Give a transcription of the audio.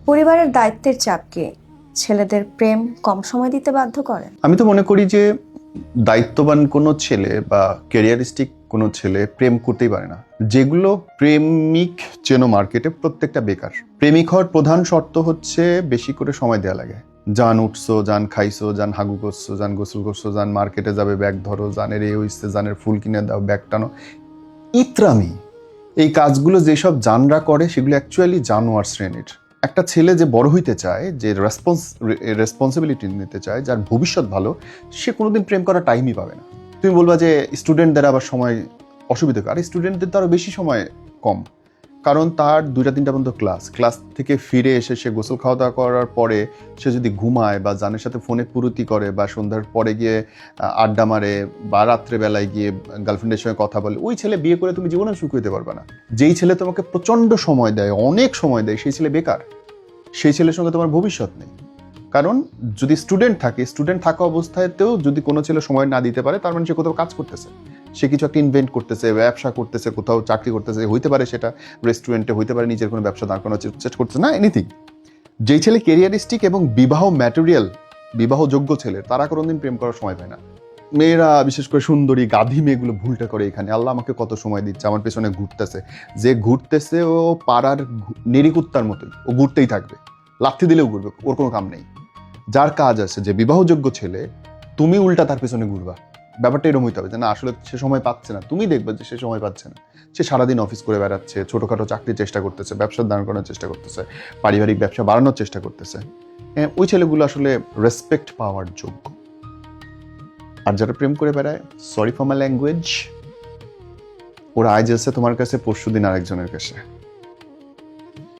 পরিবারের দায়িত্বের চাপকে ছেলেদের প্রেম কম সময় দিতে বাধ্য করে? আমি তো মনে করি যে দায়িত্ববান কোনো ছেলে বা ক্যারিয়ারিস্টিক কোনো ছেলে প্রেম করতেই পারে না। যেগুলো প্রেমিক চেনো মার্কেটে প্রত্যেকটা বেকার। প্রেমিক হওয়ার প্রধান শর্ত হচ্ছে বেশি করে সময় দেওয়া লাগে। যান উঠছো, যান খাইছো, যান হাগু করছো, যান গোসল করছো, যান মার্কেটে যাবে ব্যাগ ধরো, জানের এই হইছে, জানের ফুল কিনে দাও, ব্যাগ টানো, ইত্রামি। এই কাজগুলো যেসব জানরা করে সেগুলো অ্যাকচুয়ালি জানোয়ার শ্রেণীর। একটা ছেলে যে বড় হইতে চায়, যে রেসপন্সিবিলিটি নিতে চায়, যার ভবিষ্যৎ ভালো, সে কোনোদিন প্রেম করার টাইমই পাবে না। তুমি বলবা যে স্টুডেন্টদের আবার সময় অসুবিধা, আর স্টুডেন্টদের তো আরও বেশি সময় কম, কারণ তার 2টা-3টা পর্যন্ত ক্লাস থেকে ফিরে এসে সে গোসল খাওয়া দাওয়া করার পরে সে যদি ঘুমায় বা জানের সাথে ফোনে পুরুতি করে বা সন্ধ্যার পরে গিয়ে আড্ডা মারে বা রাত্রেবেলায় গিয়ে গার্লফ্রেন্ডের সঙ্গে কথা বলে, ওই ছেলে বিয়ে করে তুমি জীবনে সুখ হইতে পারবে না। যেই ছেলে তোমাকে প্রচণ্ড সময় দেয়, অনেক সময় দেয়, সেই ছেলে বেকার। সেই ছেলের সঙ্গে তোমার ভবিষ্যৎ নেই। কারণ যদি স্টুডেন্ট থাকা অবস্থাতেও যদি কোনো ছেলে সময় না দিতে পারে, তার মানে সে কোথাও কাজ করতেছে, সে কিছু একটা ইনভেন্ট করতেছে, ব্যবসা করতেছে, কোথাও চাকরি করতেছে, হইতে পারে সেটা রেস্টুরেন্টে, হইতে পারে নিজের কোনো ব্যবসা দাঁড় করানোর চেষ্টা করতেছে, না এনিথিং। যেই ছেলে ক্যারিয়ারিস্টিক এবং বিবাহযোগ্য ছেলে, তারা কোনোদিন প্রেম করার সময় পায় না। মেয়েরা, বিশেষ করে সুন্দরী গাধী মেয়েগুলো ভুলটা করে এখানে, আল্লাহ আমাকে কত সময় দিচ্ছে, আমার পেছনে ঘুরতেছে। যে ঘুরতেছে ও পাড়ার নেড়িকুত্তার মতোই, ও ঘুরতেই থাকবে, লাথি দিলেও ঘুরবে, ওর কোনো কাম নেই। যার কাজ আছে, যে বিবাহযোগ্য ছেলে, তুমি উল্টা তার পেছনে ঘুরবা। ব্যাপারটা এরকম হইতে হবে যে না, আসলে সে সময় পাচ্ছে না, তুমি দেখবে যে সে সময় পাচ্ছে না। সে সারাদিন অফিস করে বেড়াচ্ছে, ছোটোখাটো চাকরির চেষ্টা করতেছে, ব্যবসার দাঁড় করানোর চেষ্টা করতেছে, পারিবারিক ব্যবসা বাড়ানোর চেষ্টা করতেছে। ওই ছেলেগুলো আসলে রেসপেক্ট পাওয়ার যোগ্য। আর যারা প্রেম করে বেড়ায়, সরি ফর মাই ল্যাঙ্গুয়েজ, ওরা আজ আছে তোমার কাছে, পরশুদিন আরেকজনের কাছে।